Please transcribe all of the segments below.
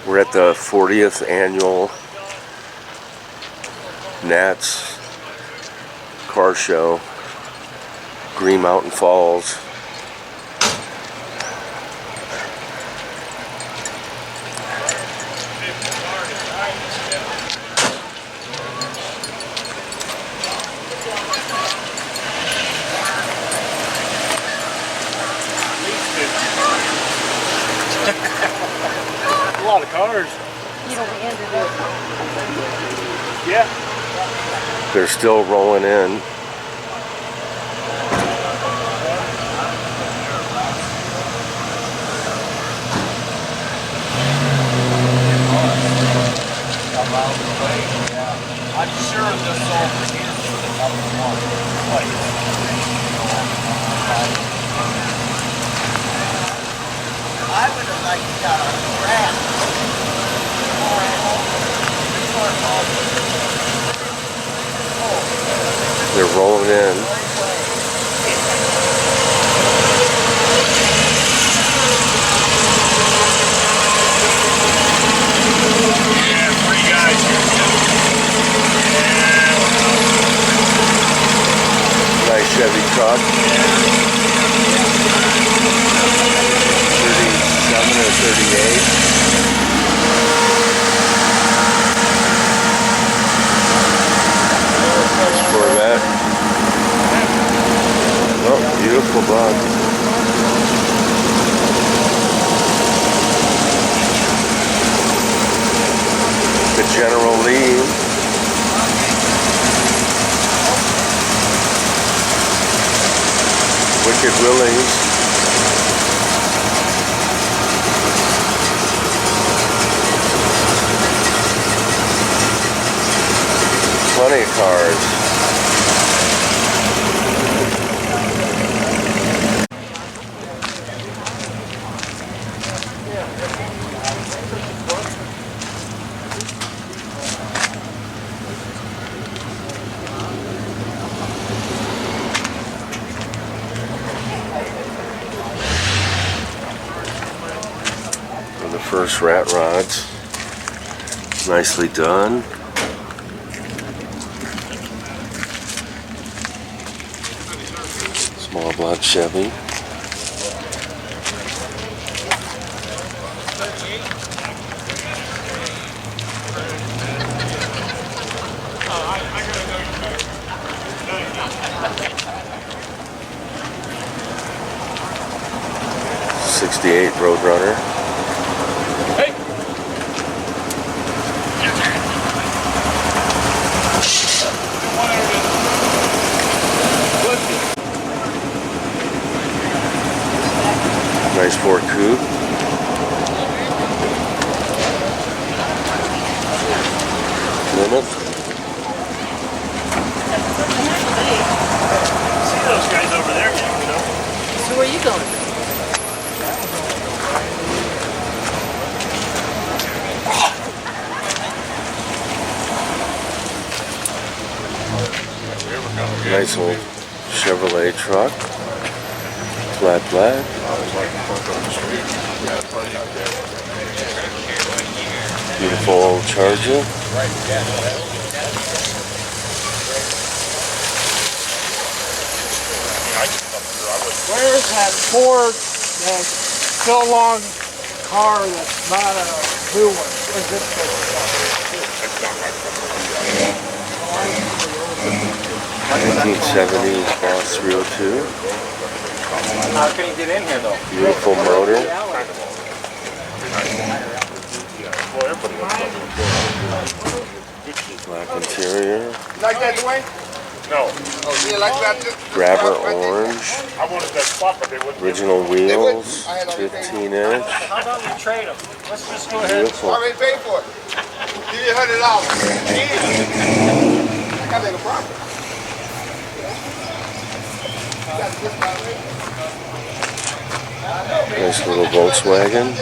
We're at the 40th annual Nats car show, Green Mountain Falls. A lot of cars. You know, we ended it. Yeah. They're still rolling in. I'm sure this all begins with the number one place. I would have liked to got a rat. They're rolling in. Yeah, 3 guys here too. Nice Chevy truck. 37 or 38. Corvette. Oh, beautiful bug. The General Lee. Wicked Willys. Plenty of cars. The first rat rods, nicely done. Small block Chevy. '68 Roadrunner. Nice Ford Coupe. Plymouth. See those guys over there, you know? So where are you going? Nice old Chevrolet truck. Flat black. Beautiful old Charger. Where's that Ford, that so long car that's not a new one? Where's this place? 1970s Boss 302. How can you get in here though? Beautiful motor. Black interior. Like that, Dwayne? No. Oh, you like that? Grabber orange. I wanted that spot, but they wouldn't. Original wheels. 15 inch. How about we trade them? Let's just go ahead. Beautiful. I already paid for it. Give you $100. I got make a profit. Nice little Volkswagen.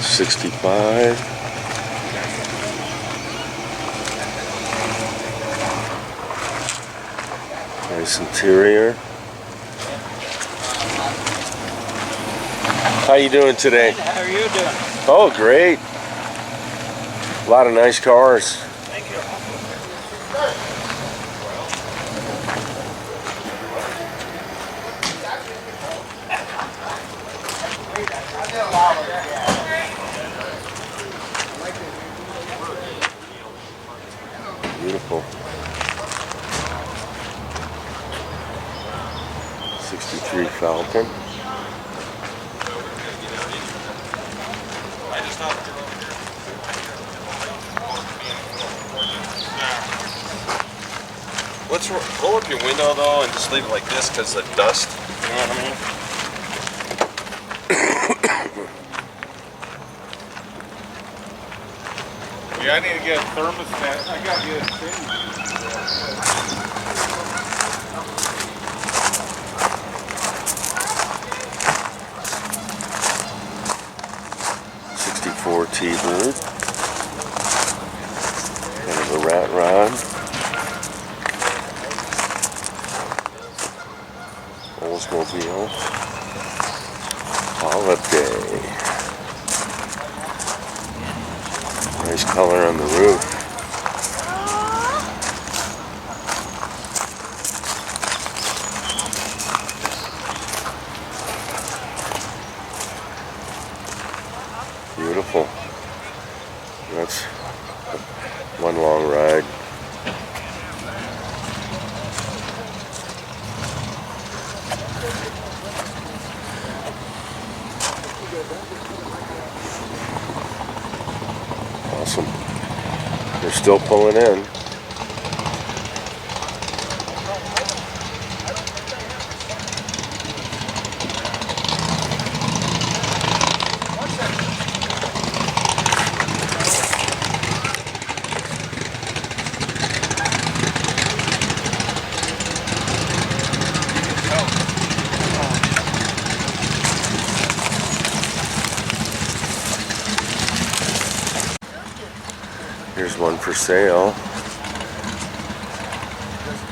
65. Nice interior. How you doing today? How are you doing? Oh, great. A lot of nice cars. Thank you. Beautiful. 63 Falcon. Let's roll up your window though and just leave it like this because of dust. You know what I mean? Yeah, I need to get a thermostat. I gotta get a thing. 64 T-Bird. Kind of a rat rod. Oldsmobile. Holiday. Nice color on the roof. Beautiful. That's one long ride. Awesome. They're still pulling in. Here's one for sale.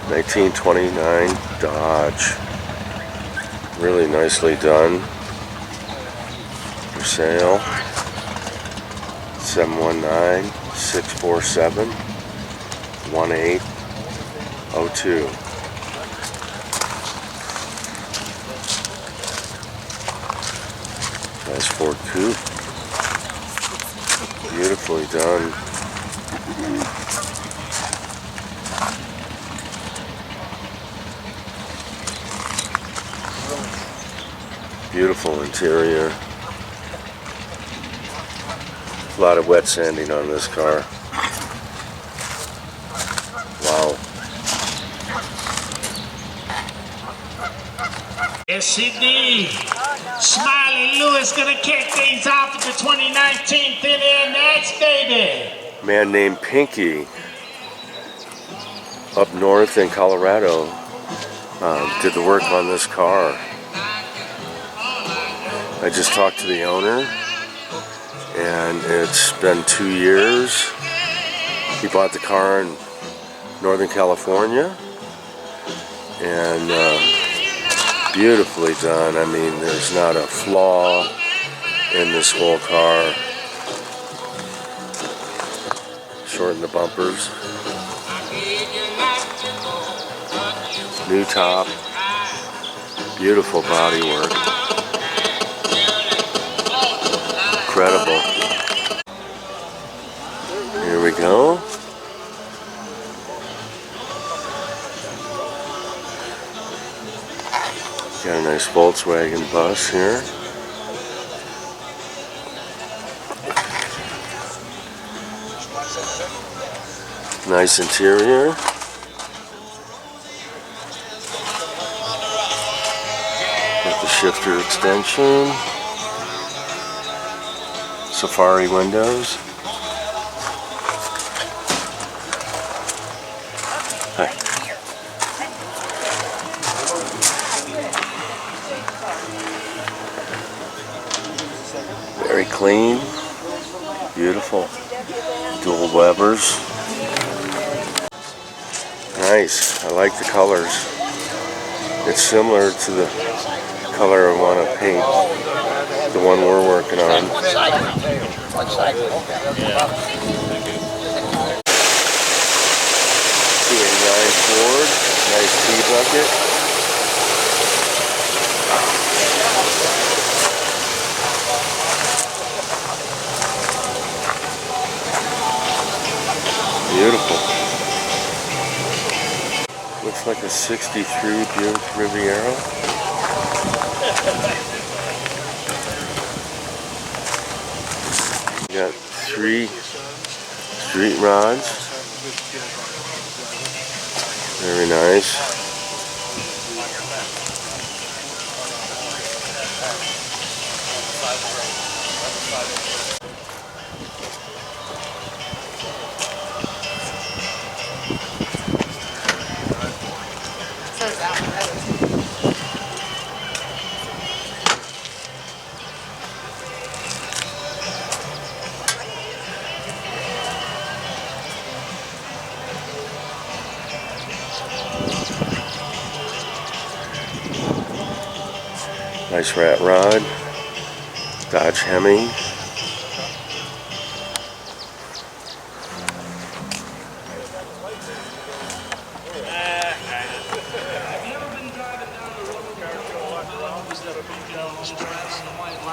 1929 Dodge. Really nicely done. For sale. 719-647-1802. Nice Ford Coupe. Beautifully done. Beautiful interior. A lot of wet sanding on this car. Wow. Yes, indeed. Smiley Lewis gonna kick things off at the 2019 Thin Air Nats, baby. Man named Pinky up north in Colorado did the work on this car. I just talked to the owner, and it's been 2 years. He bought the car in Northern California, and beautifully done. I mean, there's not a flaw in this whole car. Shorten the bumpers. New top. Beautiful bodywork. Incredible. Here we go. Got a nice Volkswagen bus here. Nice interior. Got the shifter extension. Safari windows. Hi. Very clean. Beautiful. Dual Webers. Nice. I like the colors. It's similar to the color I want to paint. The one we're working on. One cycle. Ford, nice T-bucket. Beautiful. Looks like a 63 Buick Riviera. We got 3 street rods. Very nice. Says that one. Nice rat rod. Dodge Hemi.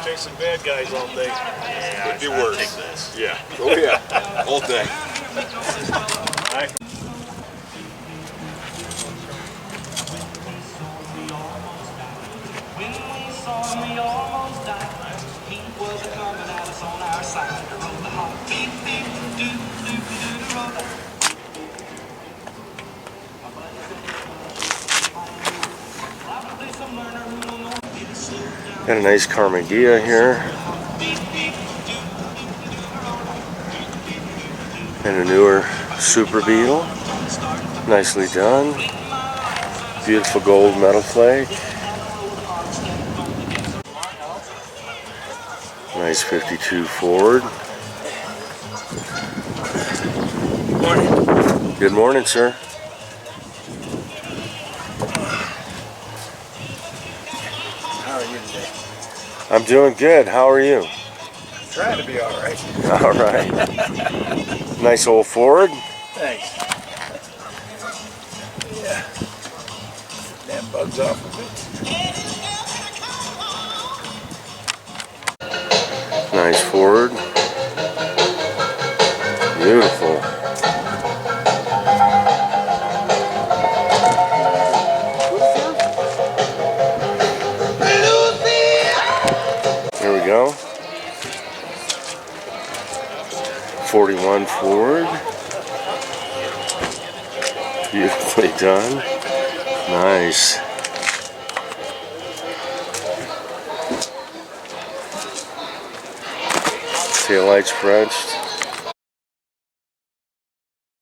Chasing bad guys all day. Yeah, could be worse. Yeah. Oh yeah, all day. When we saw him, we almost died. He was coming at us on our side. Roll the hot beep, beep, doo, doo, doo, roll the Got a nice Carmageddon here. And a newer Super Beetle. Nicely done. Beautiful gold metal flake. Nice 52 Ford. Morning. Good morning, sir. How are you today? I'm doing good. How are you? Trying to be all right. All right. Nice old Ford. Thanks. Yeah. Damn bugs off of it. Nice Ford. Beautiful. Here we go. 41 Ford. Beautifully done. Nice. Taillights Frenched.